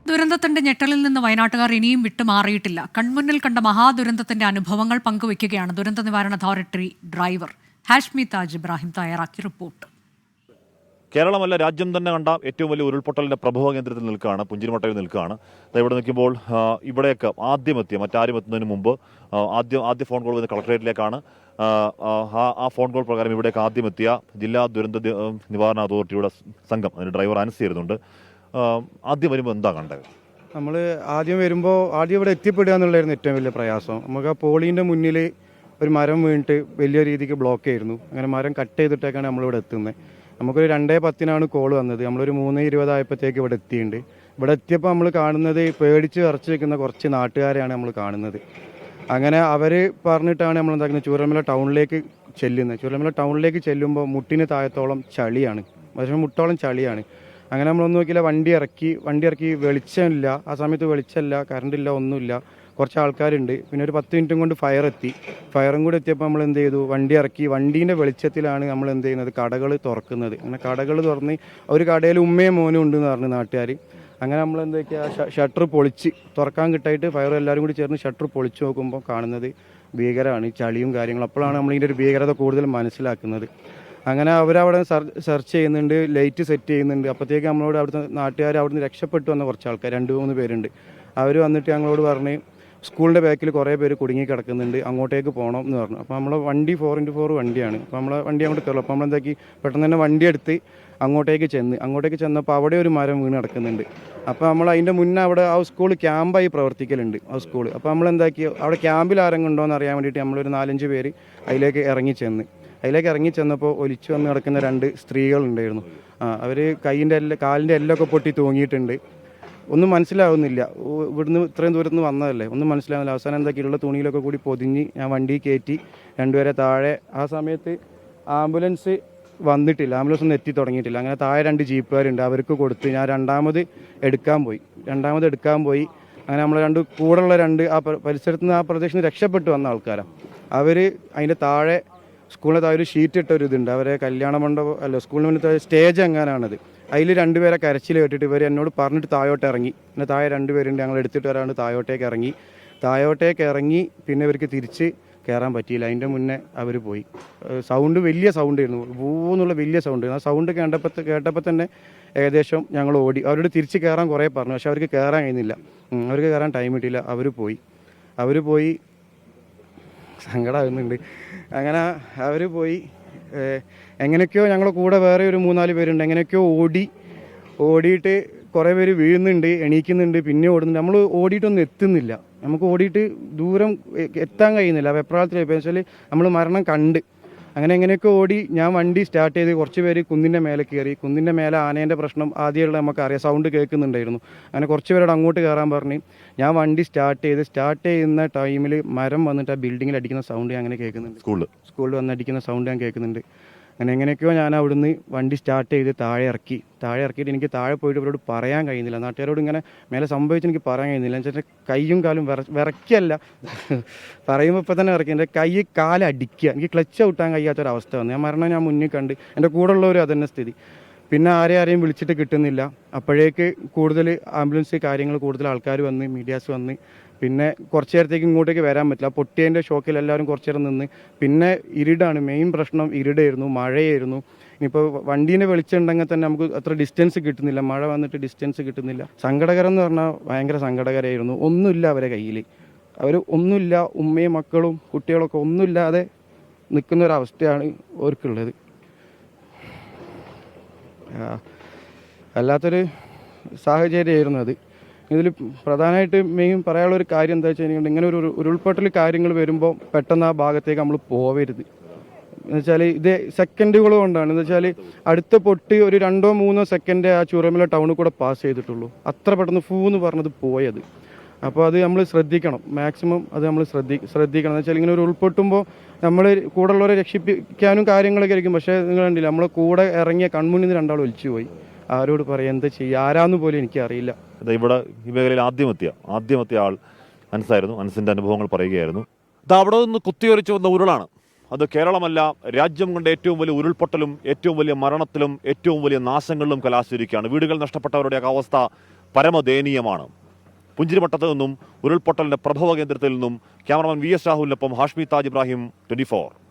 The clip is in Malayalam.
ദുരന്തത്തിന്റെ ഞെട്ടലിൽ നിന്ന് വയനാട്ടുകാർ ഇനിയും വിട്ടുമാറിയിട്ടില്ല. കൺമുന്നിൽ കണ്ട മഹാദുരന്തത്തിന്റെ അനുഭവങ്ങൾ പങ്കുവയ്ക്കുകയാണ് ദുരന്ത നിവാരണ അതോറിറ്റി ഡ്രൈവർ ഹാഷ്മി താജ് ഇബ്രാഹിം തയ്യാറാക്കിയ റിപ്പോർട്ട്. കേരളമല്ല, രാജ്യം തന്നെ കണ്ട ഏറ്റവും വലിയ ഉരുൾപൊട്ടലിന്റെ പ്രഭവ കേന്ദ്രത്തിൽ നിൽക്കുകയാണ്, പുഞ്ചിരിമട്ടയിൽ നിൽക്കുകയാണ്. ഇവിടെ നിൽക്കുമ്പോൾ ഇവിടെയൊക്കെ ആദ്യം എത്തിയ, മറ്റാരും എത്തുന്നതിന് മുമ്പ് ആദ്യ ഫോൺ കോൾ വന്നത് കളക്ടറേറ്റിലേക്കാണ്. ആ ഫോൺ കോൾ പ്രകാരം ഇവിടേക്ക് ആദ്യം എത്തിയ ജില്ലാ ദുരന്ത നിവാരണ അതോറിറ്റിയുടെ സംഘം, അതിന് ഡ്രൈവർ അനസ് ചെയ്യുന്നുണ്ട്. ആദ്യം വരുമ്പോൾ എന്താ കണ്ടത്? നമ്മൾ ആദ്യം ഇവിടെ എത്തിപ്പെടുക എന്നുള്ളതായിരുന്നു ഏറ്റവും വലിയ പ്രയാസം. നമുക്ക് ആ പോളീൻ്റെ മുന്നിൽ ഒരു മരം വീണിട്ട് വലിയ രീതിക്ക് ബ്ലോക്ക് ആയിരുന്നു. അങ്ങനെ മരം കട്ട് ചെയ്തിട്ടേക്കാണ് നമ്മളിവിടെ എത്തുന്നത്. നമുക്കൊരു 2:10 കോൾ വന്നത്. നമ്മളൊരു 3:20 ആയപ്പോഴത്തേക്ക് ഇവിടെ എത്തിയിട്ടുണ്ട്. ഇവിടെ എത്തിയപ്പോൾ നമ്മൾ കാണുന്നത് പേടിച്ച് വിറച്ച് വെക്കുന്ന കുറച്ച് നാട്ടുകാരെയാണ് നമ്മൾ കാണുന്നത്. അങ്ങനെ അവർ പറഞ്ഞിട്ടാണ് നമ്മൾ എന്താക്കുന്നത്, ചൂരൽമല ടൗണിലേക്ക് ചെല്ലുന്നത്. ചൂരൽമല ടൗണിലേക്ക് ചെല്ലുമ്പോൾ മുട്ടിന് താഴത്തോളം ചളിയാണ്, പക്ഷേ മുട്ടോളം ചളിയാണ്. അങ്ങനെ നമ്മളൊന്നും നോക്കിയില്ല, വണ്ടി ഇറക്കി. വെളിച്ചമില്ല, ആ സമയത്ത് വെളിച്ചമില്ല, കറണ്ടില്ല, ഒന്നുമില്ല. കുറച്ച് ആൾക്കാരുണ്ട്. പിന്നെ ഒരു 10 മിനിറ്റും കൊണ്ട് ഫയറും കൂടി എത്തിയപ്പോൾ നമ്മൾ എന്ത് ചെയ്തു, വണ്ടി ഇറക്കി. വണ്ടീൻ്റെ വെളിച്ചത്തിലാണ് നമ്മൾ എന്ത് ചെയ്യുന്നത്, കടകൾ തുറക്കുന്നത്. അങ്ങനെ കടകൾ തുറന്ന് ഒരു കടയിൽ ഉമ്മയും മോനും ഉണ്ടെന്ന് പറഞ്ഞു നാട്ടുകാർ. അങ്ങനെ നമ്മൾ എന്തൊക്കെയാണ്, ഷട്ടർ പൊളിച്ച് തുറക്കാൻ കിട്ടായിട്ട് ഫയർ എല്ലാവരും കൂടി ചേർന്ന് ഷട്ടർ പൊളിച്ച് നോക്കുമ്പോൾ കാണുന്നത് ഭീകരമാണ്, ചളിയും കാര്യങ്ങളും. അപ്പോഴാണ് നമ്മളിതിൻ്റെ ഒരു ഭീകരത കൂടുതൽ മനസ്സിലാക്കുന്നത്. അങ്ങനെ അവരവിടെ സെർച്ച് ചെയ്യുന്നുണ്ട്, ലൈറ്റ് സെറ്റ് ചെയ്യുന്നുണ്ട്. അപ്പോഴത്തേക്ക് നമ്മളോട് അവിടുത്തെ നാട്ടുകാർ അവിടുന്ന് രക്ഷപ്പെട്ടു വന്ന കുറച്ച് ആൾക്കാർ 2-3 പേരുണ്ട്. അവർ വന്നിട്ട് ഞങ്ങളോട് പറഞ്ഞ് സ്കൂളിൻ്റെ ബാക്കിൽ കുറേ പേര് കുടുങ്ങി കിടക്കുന്നുണ്ട്, അങ്ങോട്ടേക്ക് പോകണം എന്ന് പറഞ്ഞു. അപ്പോൾ നമ്മളെ വണ്ടി 4x4 വണ്ടിയാണ്. അപ്പോൾ നമ്മളെ വണ്ടി അങ്ങോട്ട് കയറും. അപ്പോൾ നമ്മളെന്താക്കി, പെട്ടെന്ന് തന്നെ വണ്ടി എടുത്ത് അങ്ങോട്ടേക്ക് ചെന്നപ്പോൾ അവിടെ ഒരു മരം വീണ് കിടക്കുന്നുണ്ട്. അപ്പോൾ നമ്മൾ അതിൻ്റെ മുന്നേ അവിടെ ആ സ്കൂൾ ക്യാമ്പായി പ്രവർത്തിക്കലുണ്ട്, ആ സ്കൂൾ. അപ്പോൾ നമ്മളെന്താക്കി, അവിടെ ക്യാമ്പിൽ ആരെങ്കിലും ഉണ്ടോ എന്ന് അറിയാൻ വേണ്ടിയിട്ട് നമ്മളൊരു 4-5 പേര് അതിലേക്ക് ഇറങ്ങി ചെന്നപ്പോൾ ഒലിച്ചു വന്ന് കിടക്കുന്ന 2 സ്ത്രീകളുണ്ടായിരുന്നു. അവർ കാലിൻ്റെ എല്ലൊക്കെ പൊട്ടി തൂങ്ങിയിട്ടുണ്ട്. ഒന്നും മനസ്സിലാവുന്നില്ല, ഇവിടുന്ന് ഇത്രയും ദൂരത്ത് നിന്ന് വന്നതല്ലേ, ഒന്നും മനസ്സിലാവുന്നില്ല. അവസാനം എന്താക്കിയിട്ടുള്ള തുണിയിലൊക്കെ കൂടി പൊതിഞ്ഞ് ഞാൻ വണ്ടി കയറ്റി 2 പേരെ താഴെ. ആ സമയത്ത് ആംബുലൻസ് ഒന്നും എത്തി തുടങ്ങിയിട്ടില്ല. അങ്ങനെ താഴെ 2 ജീപ്പുകാരുണ്ട്, അവർക്ക് കൊടുത്ത് ഞാൻ രണ്ടാമത് എടുക്കാൻ പോയി. അങ്ങനെ നമ്മൾ കൂടെയുള്ള 2 ആ പരിസരത്ത് നിന്ന്, ആ പ്രദേശത്ത് നിന്ന് രക്ഷപ്പെട്ടു വന്ന ആൾക്കാരാണ്. അവർ അതിൻ്റെ താഴെ, സ്കൂളിൻ്റെ താഴെ ഒരു ഷീറ്റ് ഇട്ട ഒരു ഇതുണ്ട്, അവരെ കല്യാണ മണ്ഡപം അല്ല, സ്കൂളിന് മുന്നിൽ സ്റ്റേജ് എങ്ങാനാണത്. അതിൽ 2 പേരെ കരച്ചിൽ കേട്ടിട്ട് ഇവർ എന്നോട് പറഞ്ഞിട്ട് താഴോട്ട് ഇറങ്ങി. പിന്നെ താഴെ 2 പേരുണ്ട്, ഞങ്ങൾ എടുത്തിട്ട് വരാണ്ട് താഴോട്ടേക്ക് ഇറങ്ങി. പിന്നെ ഇവർക്ക് തിരിച്ച് കയറാൻ പറ്റിയില്ല. അതിൻ്റെ മുന്നേ അവർ പോയി. സൗണ്ട് വലിയ സൗണ്ടായിരുന്നു, എന്നുള്ള വലിയ സൗണ്ട്. ആ സൗണ്ട് കേട്ടപ്പോൾ തന്നെ ഏകദേശം ഞങ്ങൾ ഓടി. അവരോട് തിരിച്ച് കയറാൻ കുറേ പറഞ്ഞു, പക്ഷെ അവർക്ക് കയറാൻ കഴിയുന്നില്ല. അവർക്ക് കയറാൻ ടൈം കിട്ടിയില്ല. അവർ പോയി സങ്കടമാകുന്നുണ്ട്. അങ്ങനെ അവർ പോയി. എങ്ങനെയൊക്കെയോ ഞങ്ങളുടെ കൂടെ വേറെ ഒരു 3-4 പേരുണ്ട്. എങ്ങനെയൊക്കെയോ ഓടിയിട്ട് കുറേ പേര് വീഴുന്നുണ്ട്, എണീക്കുന്നുണ്ട്, പിന്നെ ഓടുന്നുണ്ട്. നമ്മൾ ഓടിയിട്ടൊന്നും എത്തുന്നില്ല, നമുക്ക് ഓടിയിട്ട് ദൂരം എത്താൻ കഴിയുന്നില്ല. വെപ്രാളത്തിലായി വെച്ചാൽ നമ്മൾ മരണം കണ്ട്. അങ്ങനെ എങ്ങനെയൊക്കെ ഓടി. ഞാൻ വണ്ടി സ്റ്റാർട്ട് ചെയ്ത് കുറച്ച് പേര് കുന്നിൻ്റെ മേലെ കയറി. കുന്നിൻ്റെ മേലെ ആനേൻ്റെ പ്രശ്നം ആദ്യമുള്ള നമുക്കറിയാം, സൗണ്ട് കേൾക്കുന്നുണ്ടായിരുന്നു. അങ്ങനെ കുറച്ച് പേരോട് അങ്ങോട്ട് കയറാൻ പറഞ്ഞ് ഞാൻ വണ്ടി സ്റ്റാർട്ട് ചെയ്യുന്ന ടൈമിൽ മരം വന്നിട്ട് ആ ബിൽഡിങ്ങിൽ അടിക്കുന്ന സൗണ്ട് ഞാൻ അങ്ങനെ കേൾക്കുന്നുണ്ട്. സ്കൂളിൽ വന്ന് അടിക്കുന്ന സൗണ്ട് ഞാൻ കേൾക്കുന്നുണ്ട്. അങ്ങനെ എങ്ങനെയൊക്കെയോ ഞാൻ അവിടുന്ന് വണ്ടി സ്റ്റാർട്ട് ചെയ്ത് താഴെ ഇറക്കിയിട്ട് എനിക്ക് താഴെ പോയിട്ട് ഇവരോട് പറയാൻ കഴിയുന്നില്ല. നാട്ടുകാരോട് ഇങ്ങനെ മേലെ സംഭവിച്ച് എനിക്ക് പറയാൻ കഴിയുന്നില്ല. എന്ന് വെച്ചാൽ കൈയും കാലും വിറയ്ക്കല്ല, പറയുമ്പോൾ ഇപ്പോൾ തന്നെ വിറയ്ക്കുക. എൻ്റെ കാലടിക്കുക, എനിക്ക് ക്ലച്ച് ഔട്ടാൻ കഴിയാത്തൊരവസ്ഥ വന്നു. ഞാൻ മുന്നിൽ കണ്ട്. എൻ്റെ കൂടെ ഉള്ളവരും അതന്നെ സ്ഥിതി. പിന്നെ ആരെയും വിളിച്ചിട്ട് കിട്ടുന്നില്ല. അപ്പോഴേക്ക് കൂടുതൽ ആംബുലൻസ് കാര്യങ്ങൾ, കൂടുതൽ ആൾക്കാർ വന്ന്, മീഡിയാസ് വന്ന്. പിന്നെ കുറച്ച് നേരത്തേക്ക് ഇങ്ങോട്ടേക്ക് വരാൻ പറ്റില്ല. പൊട്ടിയതിൻ്റെ ഷോക്കിൽ എല്ലാവരും കുറച്ച് നേരം നിന്ന്. പിന്നെ ഇരുടാണ് മെയിൻ പ്രശ്നം, ഇരുടായിരുന്നു, മഴയായിരുന്നു. ഇനിയിപ്പോൾ വണ്ടീൻ്റെ വെളിച്ചമുണ്ടെങ്കിൽ തന്നെ നമുക്ക് അത്ര ഡിസ്റ്റൻസ് കിട്ടുന്നില്ല, മഴ വന്നിട്ട് ഡിസ്റ്റൻസ് കിട്ടുന്നില്ല. സങ്കടകരം എന്ന് പറഞ്ഞാൽ ഭയങ്കര സങ്കടകരമായിരുന്നു. ഒന്നുമില്ല അവരെ കയ്യിൽ, ഒന്നുമില്ല. ഉമ്മയും മക്കളും കുട്ടികളൊക്കെ ഒന്നുമില്ലാതെ നിൽക്കുന്നൊരവസ്ഥയാണ് അവർക്കുള്ളത്. അല്ലാത്തൊരു സാഹചര്യമായിരുന്നു അത്. ഇതിൽ പ്രധാനമായിട്ട് മെയിൻ പറയാനുള്ളൊരു കാര്യം എന്താ വെച്ച് കഴിഞ്ഞാൽ, ഇങ്ങനെ ഒരു ഉരുൾപൊട്ടൽ കാര്യങ്ങൾ വരുമ്പോൾ പെട്ടെന്ന് ആ ഭാഗത്തേക്ക് നമ്മൾ പോവരുത്. എന്ന് വെച്ചാൽ ഇത് സെക്കൻഡുകൾ കൊണ്ടാണ്. എന്ന് വെച്ചാൽ അടുത്ത പൊട്ടി ഒരു 2-3 സെക്കൻഡ് ആ ചൂരൽമല ടൗണിൽ കൂടെ പാസ് ചെയ്തിട്ടുള്ളൂ. അത്ര പെട്ടെന്ന് എന്ന് പറഞ്ഞത് പോയത്. അപ്പോൾ അത് നമ്മൾ ശ്രദ്ധിക്കണം, മാക്സിമം അത് നമ്മൾ ശ്രദ്ധിക്കണം. എന്ന് വെച്ചാൽ ഇങ്ങനെ ഒരു ഉൾപ്പൊട്ടുമ്പോൾ നമ്മൾ കൂടെ ഉള്ളവരെ രക്ഷിപ്പിക്കാനും കാര്യങ്ങളൊക്കെ ആയിരിക്കും. പക്ഷേ നിങ്ങൾ കണ്ടില്ല, നമ്മളെ കൂടെ ഇറങ്ങിയ കൺമുന്നിൽ നിന്ന് 2 ആൾ ഒലിച്ചു പോയി. ആരോട് പറയാം, എന്താ ചെയ്യുക, ആരാന്ന് പോലും എനിക്കറിയില്ല. ഇവിടെ ഈ മേഖലയിൽ ആദ്യമെത്തിയ ആൾ അനസായിരുന്നു. അനസിൻ്റെ അനുഭവങ്ങൾ പറയുകയായിരുന്നു. അവിടെ നിന്ന് കുത്തിയൊലിച്ചു വന്ന ഉരുളാണ്. അത് കേരളമല്ല, രാജ്യം കൊണ്ട് ഏറ്റവും വലിയ ഉരുൾപൊട്ടലും ഏറ്റവും വലിയ മരണത്തിലും ഏറ്റവും വലിയ നാശങ്ങളിലും കലാശിരിക്കുകയാണ്. വീടുകൾ നഷ്ടപ്പെട്ടവരുടെയൊക്കെ അവസ്ഥ പരമദയനീയമാണ്. പുഞ്ചിരിമട്ടത്ത് നിന്നും ഉരുൾപൊട്ടലിന്റെ പ്രഭവ കേന്ദ്രത്തിൽ നിന്നും ക്യാമറമാൻ VS രാഹുലിനൊപ്പം ഹാഷ്മി താജ് ഇബ്രാഹിം, 24.